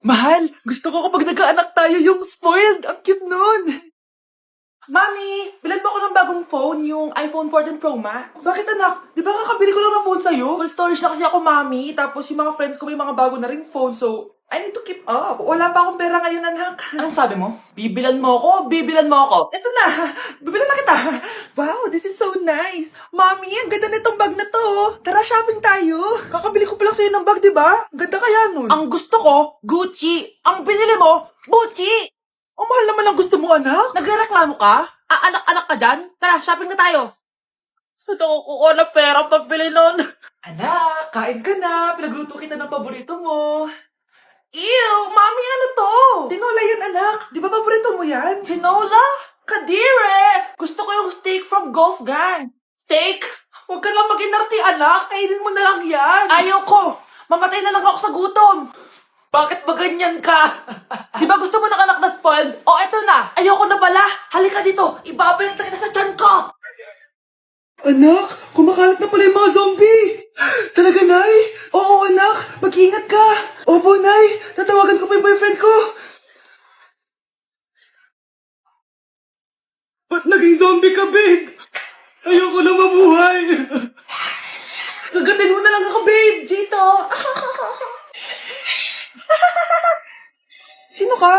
Mahal, gusto ko kapag nagkaanak tayo yung spoiled. Ang cute nun. Mami, bilan mo ako ng bagong phone, yung iPhone 14 Pro Max. Bakit anak? Di ba kakabili ko lang ng phone sa'yo? Full storage na kasi ako, mami. Tapos yung mga friends ko may mga bago na ring phone, so I need to keep up. Wala pa akong pera ngayon, anak. Anong sabi mo? Bibilan mo ako? Bibilan mo ako? Eto na, bibilan na kita. Wow, this is so nice. Mami, ang ganda nitong bag na to. Tara, shopping tayo. Kakabili ko pa lang sa'yo ng bag, di ba? Ang ganda kaya nun. Ang gusto ko, Gucci. Ang binili mo, Gucci. Ang mahal naman ang gusto mo, anak. Nagreklamo ka? Anak-anak ka dyan? Tara, shopping na tayo. Saan ako kukuha ng pera pambili nun? Anak, kain ka na. Pinagluto kita ng paborito mo. Ew, mami, ano to? Tinola yun, anak. Di ba paborito mo yan? Tinola? Kadire! Gusto ko yung steak from Golf Gang. Steak? Huwag ka lang mag-inarti, anak. Kainin mo na lang yan. Ayoko. Mamatay na lang ako sa gutom. Bakit ba ganyan ka? Di ba gusto mo ng anak na spoiled? O, eto na. Ayoko na pala. Halika dito. Ibabalot na kita sa tiyan ko. Anak, kumakalat na pala yung mga zombie. Talaga, Nay? Oo, anak. Mag-ingat ka. Opo, Nay. Tatawagan ko pa yung boyfriend ko. Ba't naging zombie ka, babe? Ayoko na mabuhay. Kagatin mo na lang ako, babe. Dito. Sino ka?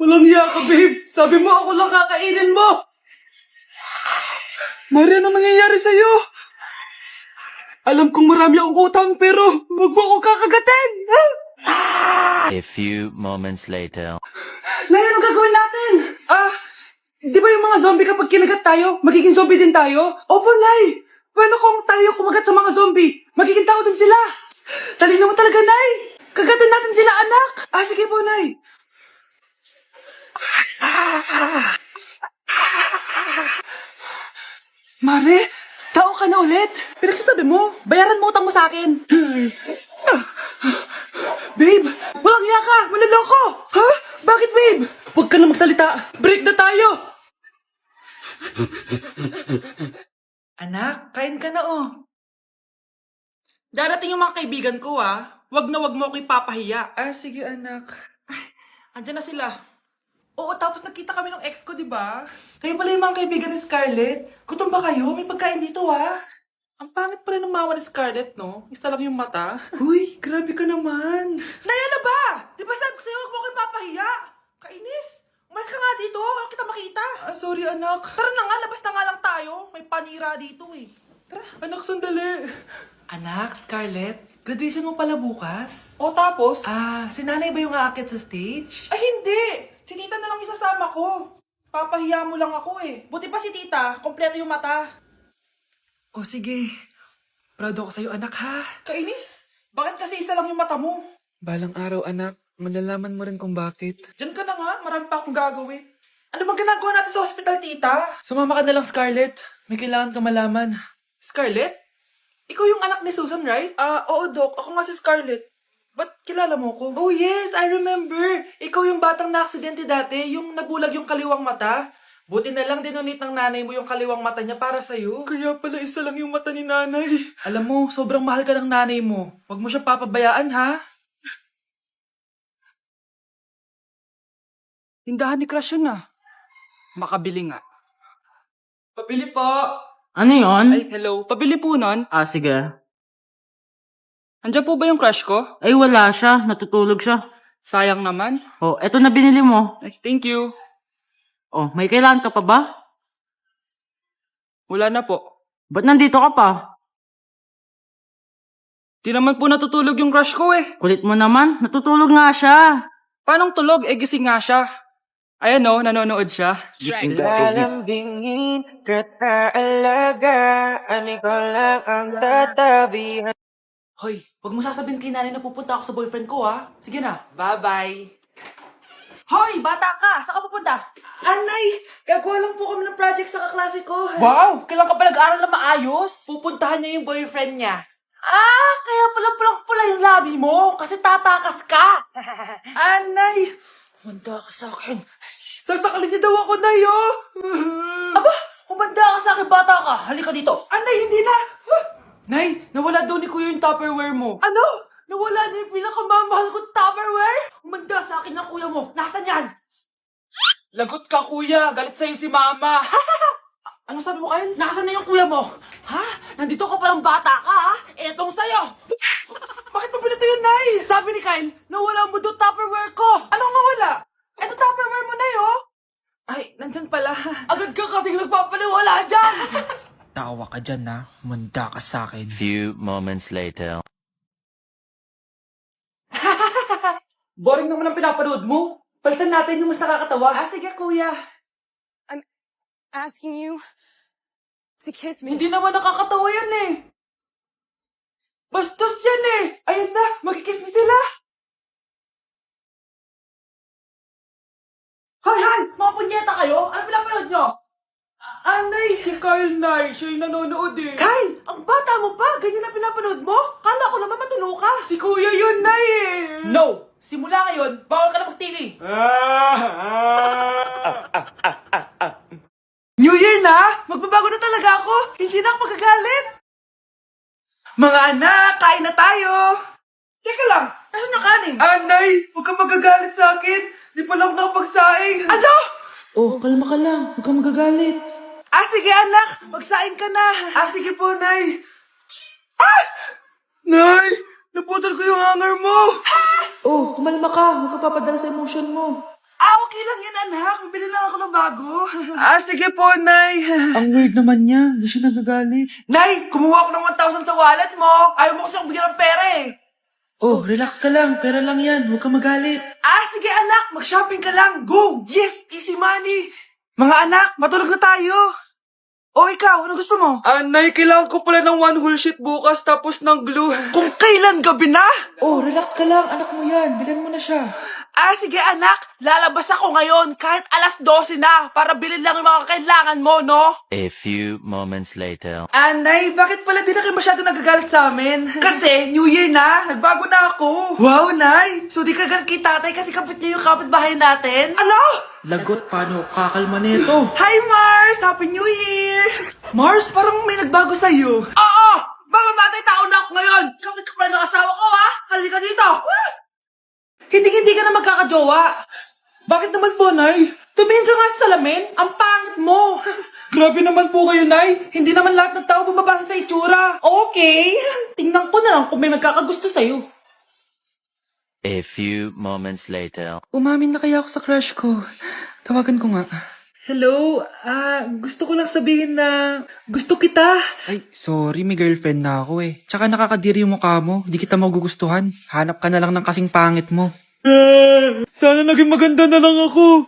Walang hiya ka, babe. Sabi mo ako lang kakainin mo. Mari, anong nangyayari sa'yo? Alam kong marami akong utang, pero wag mo ako kakagatin. A few moments later. Nay, anong gagawin natin? Di ba yung mga zombie kapag kinagat tayo, magiging zombie din tayo? Opo, Nay. Paano kung tayo kumagat sa mga zombie? Magiging tao din sila. Talino mo talaga, Nay. Kagatin natin sila, anak. Sige po, Nay. Mare, tao ka na ulit. Pinagsasabi mo, bayaran mo utang mo sa akin. Babe, walang hiya ka, maloloko. Ha? Bakit, babe? Huwag ka na magsalita. Break na tayo. Anak, kain ka na Darating yung mga kaibigan ko Wag na wag mo ako ipapahiya. Sige anak. Andyan na sila. Oo, tapos nagkita kami ng ex ko, di ba? Kayo pala yung mga kaibigan ni Scarlett. Gutom ba kayo? May pagkain dito, Ang pangit pa rin ng mama ni Scarlett, no? Isa lang yung mata. Uy, grabe ka naman. Naya na ba? Di ba sabi ko sa'yo, huwag mo ako ipapahiya? Kainis. Umalis ka nga dito. Huwag kita makita. Sorry, anak. Tara na nga, labas na nga lang tayo. May panira dito, Tara. Anak, sandali. Anak, Scarlett, graduation mo pala bukas? O tapos? Si nanay ba yung aakit sa stage? Ay, hindi! Si tita na lang isasama ko. Papahiya mo lang ako Buti pa si tita, kompleto yung mata. O sige, proud ako sa'yo anak ha. Kainis, bakit kasi isa lang yung mata mo? Balang araw anak, malalaman mo rin kung bakit. Diyan ka na nga, marami pa akong gagawin. Ano bang ginagawa natin sa hospital, tita? Sumama ka na lang, Scarlett. May kailangan ka malaman. Scarlett? Ikaw yung anak ni Susan, right? Oo, Doc. Ako nga si Scarlett. Ba't kilala mo ko? Oh, yes. I remember. Ikaw yung batang na-aksidente dati. Yung nabulag yung kaliwang mata. Buti na lang dinonate ng nanay mo yung kaliwang mata niya para sa'yo. Kaya pala isa lang yung mata ni nanay. Alam mo, sobrang mahal ka ng nanay mo. Huwag mo siyang papabayaan, ha? Tindahan ni Crush yun, Makabili nga. Pabili po. Ano yon? Ay, hello. Pabili po nun. Sige. Andiyan po ba yung crush ko? Ay, wala siya. Natutulog siya. Sayang naman. Eto na binili mo. Ay, thank you. May kailangan ka pa ba? Wala na po. Ba't nandito ka pa? Di naman po natutulog yung crush ko Kulit mo naman. Natutulog nga siya. Paanong tulog? Gising nga siya. Ayan nanonood siya. Lalambingin kita alagaan, ikaw lang ang tatabihan. Hoy, wag mo sasabihin kay nanay na pupunta ako sa boyfriend ko, Sige na, bye-bye. Hoy, bata ka! Saan ka pupunta? Anay, gagawa lang po kami ng project sa kaklase ko. Wow! Kailan ka pa nag-aaral na maayos? Pupuntahan niya yung boyfriend niya. Kaya pala pulang-pula yung labi mo kasi tatakas ka. Anay, humanda ka sa akin. Sasakalin niya daw ako, Nay, Aba, humanda ka sa akin, bata ka. Halika dito. Anay, hindi na. Nay, nawala daw ni Kuya yung Tupperware mo. Ano? Nawala niya yung pinakamamahal kong Tupperware? Umanda sa akin ng kuya mo. Nasaan yan? Lagot ka, kuya. Galit sa'yo si mama. Ano sabi mo, Kyle? Nasaan na yung kuya mo? Ha? Nandito ka palang bata ka, ha? Etong sa'yo. Bakit mo pinito yun, Nay? Sabi ni Kyle, nawala mo doon Tupperware ko. Anong nawala? Eto Tupperware mo na yun. Ay, nandyan pala. Agad ka kasing nagpapaliwala dyan. Tawa ka dyan, ha? Manda ka sa akin. Few moments later. Boring naman ang pinapanood mo. Palitan natin yung mas nakakatawa. Ah, sige, kuya. Asking you to kiss me. Hindi naman nakakatawa yan eh. Bastos yan eh. Ayan na, magkikiss na sila. Hay! Mga punyeta kayo? Ano pinapanood nyo? Anay, si Kyle, Nay. Siya yung nanonood eh. Kyle, ang bata mo pa. Ganyan na pinapanood mo? Kala ko naman matino ka. Si Kuya yun, Nay eh. No! Simula ngayon, bawal ka na mag-TV. New Year na! Magbabago na talaga ako! Hindi na ako magagalit! Mga anak, kain na tayo! Teka lang, nasan yung kanin? Anay, huwag kang magagalit sa akin! Di pa lang nakapagsaing! Ano? Oh, kalma ka lang. Huwag kang magagalit. Ah, sige anak! Magsaing ka na! Ah, sige po, Nay! Ah! Nay! Naputol ko yung hanger mo! Oh, kumalma ka. Huwag ka papadala sa emotion mo. Ah, okay lang yan, anak. Bibili lang ako ng bago. Ah, sige po, Nay. Ang weird naman niya. Hindi siya nagagalit. Nay, kumuha ako ng 1,000 sa wallet mo. Ayaw mo kasang bigyan ng pera eh. Oh, relax ka lang. Pera lang yan. Huwag ka magalit. Ah, sige anak. Mag-shopping ka lang. Go! Yes, easy money. Mga anak, matulog na tayo. O ikaw, ano gusto mo? Nay, kailangan ko pala ng one whole sheet bukas tapos ng glue. Kung kailan gabi na? Oh, relax ka lang. Anak mo yan. Bilan mo na siya. Ah, sige anak. Lalabas ako ngayon kahit alas 12 na para bilhin lang yung mga kailangan mo, no? A few moments later. Anay, bakit pala di na kayo masyado nagagalit sa amin? Kasi, New Year na, nagbago na ako. Wow, Nay! So di ka galit kay tatay kasi kapit niya yung kapitbahay natin? Ano? Lagot, paano kakalma nito? Hi, Mars! Happy New Year! Mars, parang may nagbago sa'yo. Oo! Mamamatay tao na ako ngayon! Kapit ka pala ng asawa ko, ha? Halika dito! Hindi ka na magkakajowa. Bakit naman po, Nay? Tumingin ka nga sa salamin. Ang pangit mo. Grabe naman po kayo, Nay. Hindi naman lahat ng tao bumabasa sa itsura. Okay. Tingnan ko na lang kung may magkakagusto sa'yo. A few moments later. Umamin na kaya ako sa crush ko. Tawagan ko nga. Hello, gusto ko lang sabihin na gusto kita. Ay, sorry, may girlfriend na ako eh. Tsaka nakakadiri yung mukha mo, di kita magugustuhan. Hanap ka na lang ng kasing pangit mo. Sana naging maganda na lang ako.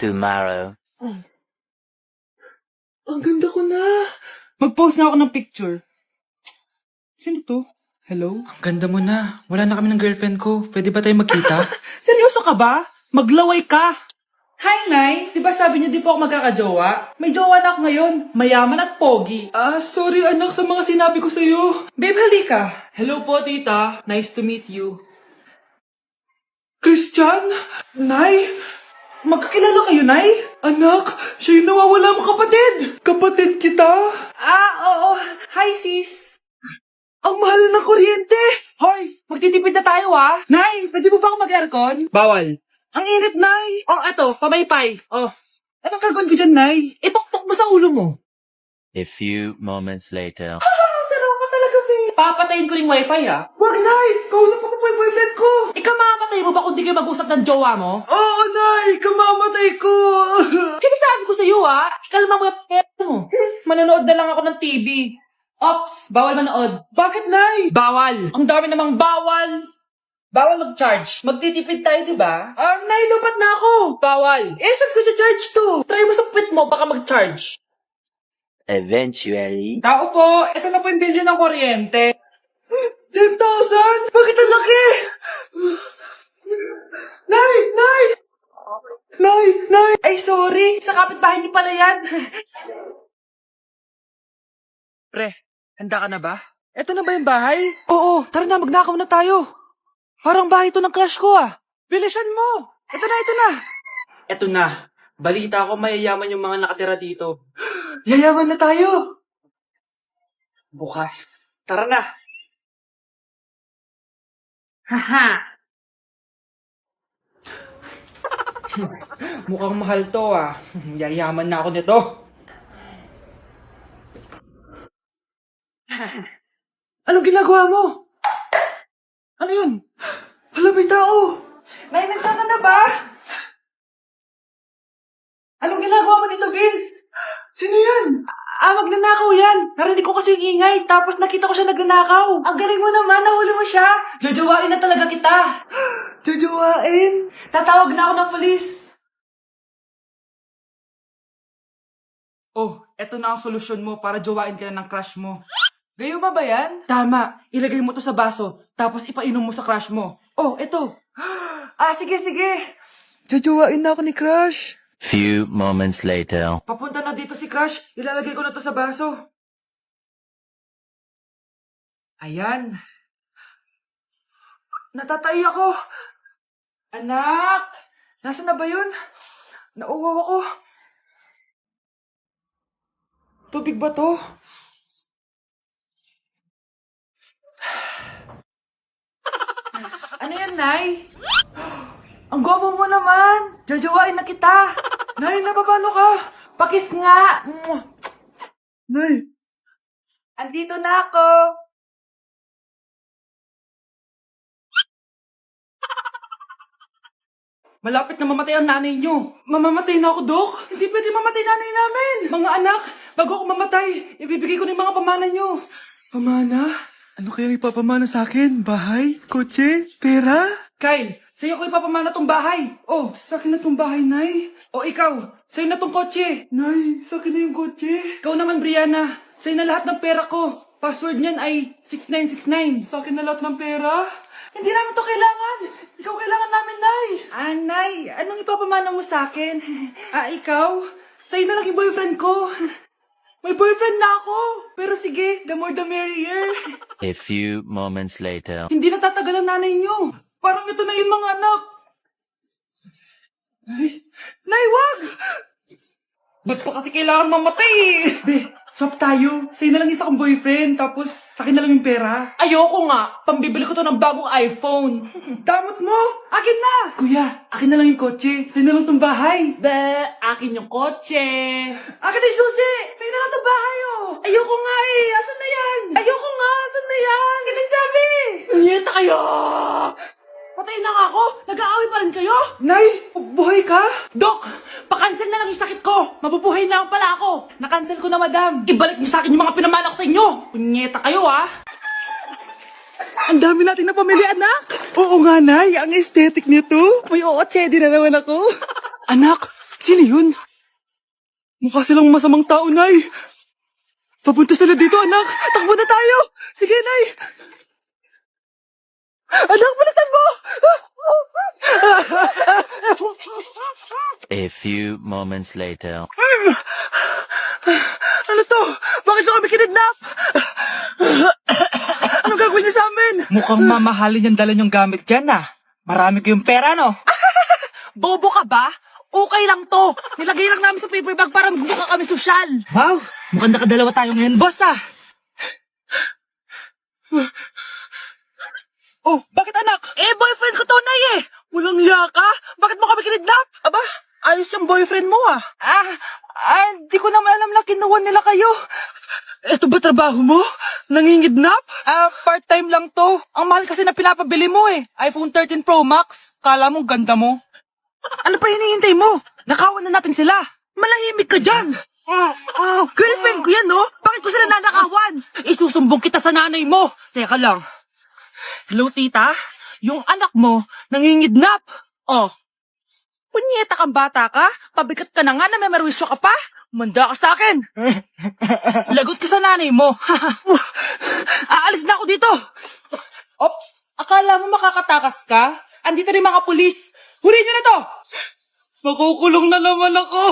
Tomorrow. Ang ganda ko na. Mag-post na ako ng picture. Sino to? Hello? Ang ganda mo na. Wala na kami ng girlfriend ko. Pwede ba tayo magkita? Seryoso ka ba? Maglaway ka. Hi, Nay! Di ba sabi niyo di po ako magkakajowa? May jowa na ako ngayon. Mayaman at pogi. Ah, sorry anak sa mga sinabi ko sa'yo. Babe, halika. Hello po, tita. Nice to meet you. Christian? Nay? Magkakilala kayo, Nay? Anak, siya yung nawawala mo kapatid. Kapatid kita? Ah, oo. Hi, sis. Ang mahal ng kuryente. Hoy, magtitipid na tayo, ha? Nay, pwede mo ba ako mag-aircon? Bawal. Ang init, Nay! Oh, eto, pamaypay. Oh. Anong gagawin ko dyan, Nay? Ipokpok mo sa ulo mo. A few moments later. Saraw ka talaga, babe. Papatayin ko yung wifi, ha? Wag, Nay! Kausap ko pa po yung boyfriend ko! Ikaw mamamatay mo ba kung di kayo mag-usap ng jowa mo? Oo, Nay! Kamamatay ko! Sinasabi ko sa'yo, ha? Ikalma mo yung pera mo. Manonood na lang ako ng TV. Ops! Bawal manood. Bakit, Nay? Bawal! Ang dami namang bawal! Bawal mag-charge. Magtitipid tayo, di ba? Nay, lupat na ako. Bawal. Saan ko charge to? Try mo sa puwit mo, baka mag-charge. Eventually. Tao po, ito na po yung bill ng kuryente. 10,000? Bakit ang laki? Nay! Nay! Nay! Nay! Ay, sorry. Sa kapitbahay niyo pala yan. Pre, handa ka na ba? Ito na ba yung bahay? Oo, tara na, magnakaw na tayo. Parang bahay to ng crush ko ah. Bilisan mo. Ito na, ito na. Ito na. Balita ko mayayaman yung mga nakatira dito. Yayaman na tayo. Bukas. Tara na. Haha! Mukhang mahal to ah. Yayaman na ako nito. Anong ginagawa mo? Ano yun? Hala, may tao! Nay, nandiyan ka na ba? Anong ginagawa mo dito, Vince? Sino yan? Magnanakaw yan. Narinig ko kasi yung ingay, tapos nakita ko siya nagnanakaw. Ang galing mo naman, nahuli mo siya. Jojowain na talaga kita. Jojowain? Tatawag na ako ng polis. Oh, eto na ang solusyon mo para jowain ka na ng crush mo. Gayuma ba yan? Tama. Ilagay mo to sa baso, tapos ipainom mo sa crush mo. Oh, eto. Sige. Jojowain na ako ni crush. Few moments later. Papunta na dito si Crush. Ilalagay ko na to sa baso. Ayan. Natatay ako. Anak! Nasaan na ba yun? Nauwaw ako. Tubig ba to? Ano yan, Nay? Ang gwapo mo naman! Jajawain na kita! Nay, napapano ka? Pakis nga! Nay! Andito na ako! Malapit na mamatay ang nanay niyo. Mamamatay na ako, Dok. Hindi pwede mamatay nanay namin. Mga anak, bago ako mamatay, ibibigay ko na yung mga pamana niyo. Pamana? Ano kaya ipapamana sa akin? Bahay? Kotse? Pera? Kyle, sa'yo ko ipapamana tong bahay. Oh, sa akin na tong bahay, Nay. O ikaw, sa'yo na tong kotse. Nay, sa akin na yung kotse. Ikaw naman, Brianna, sa'yo na lahat ng pera ko. Password niyan ay 6969. Sa akin na lahat ng pera? Hindi namin to kailangan. Ikaw kailangan namin, Nay. Nay, anong ipapamana mo sa akin? Ikaw? Sa'yo na lang yung boyfriend ko. May boyfriend na ako. Pero sige, the more the merrier. A few moments later. Hindi na tatagal ang nanay niyo. Parang ito na yung mga anak. Nay, wag! Ba't pa kasi kailangan mamatay? Be, swap tayo. Sa'yo na lang isa kong boyfriend, tapos sa akin na lang yung pera. Ayoko nga. Pambibili ko to ng bagong iPhone. Damot mo! Akin na! Kuya, akin na lang yung kotse. Sa'yo na lang tong bahay. Be, akin yung kotse. Akin na yung susi! Sa'yo na lang tong bahay, oh! Ayoko nga eh! Asan na yan? Ayoko nga! Asan na yan? Ganun sabi! Nyeta kayo! Patay na nga ako! Nag-aaway pa rin kayo? Nay, buhay ka? Dok, pakancel na lang yung sakit ko. Mabubuhay na lang pala ako. Nakancel ko na, madam. Ibalik niyo sa akin yung mga pinamana ko sa inyo. Punyeta kayo, ah. Ang dami natin na pamilya, anak. Oo nga, Nay. Ang aesthetic nito. May ootsedi na naman ako. Anak, sino yun? Mukha silang masamang tao, Nay. Papunta sila dito, anak. Takbo na tayo. Sige, Nay. Anak, bilisan mo! A few moments later. Ano to? Bakit nyo kami kinidnap? Anong gagawin niya sa amin? Mukhang mamahalin yung dala niyong gamit dyan, ah. Marami kayong pera, no? Bobo ka ba? Okay lang to. Nilagay lang namin sa paper bag para magbuka kami sosyal. Wow, mukhang nakadalawa tayo ngayon, boss, ah. Oh, bakit anak? Boyfriend ko to, Nay, eh. Walang hiya ka? Bakit mo kami kinidnap? Aba, ayos yung boyfriend mo ah. Di ko naman alam na kinuha nila kayo. Ito ba trabaho mo? Nangingidnap? Part-time lang to. Ang mahal kasi na pinapabili mo eh. iPhone 13 Pro Max. Kala mo ganda mo. Ano pa hinihintay mo? Nakawan na natin sila. Malahimik ka dyan. Girlfriend ko yan, no? Bakit ko sila nanakawan? Isusumbong kita sa nanay mo. Teka lang. Hello, tita? Yung anak mo, nangingidnap. Oh. Punyeta kang bata ka? Pabigat ka na nga na may merwisyo ka pa? Manda ka sa akin. Lagot ka sa nanay mo. Aalis na ako dito. Ops, akala mo makakatakas ka? Andito rin mga pulis. Huli nyo na to! Makukulong na naman ako.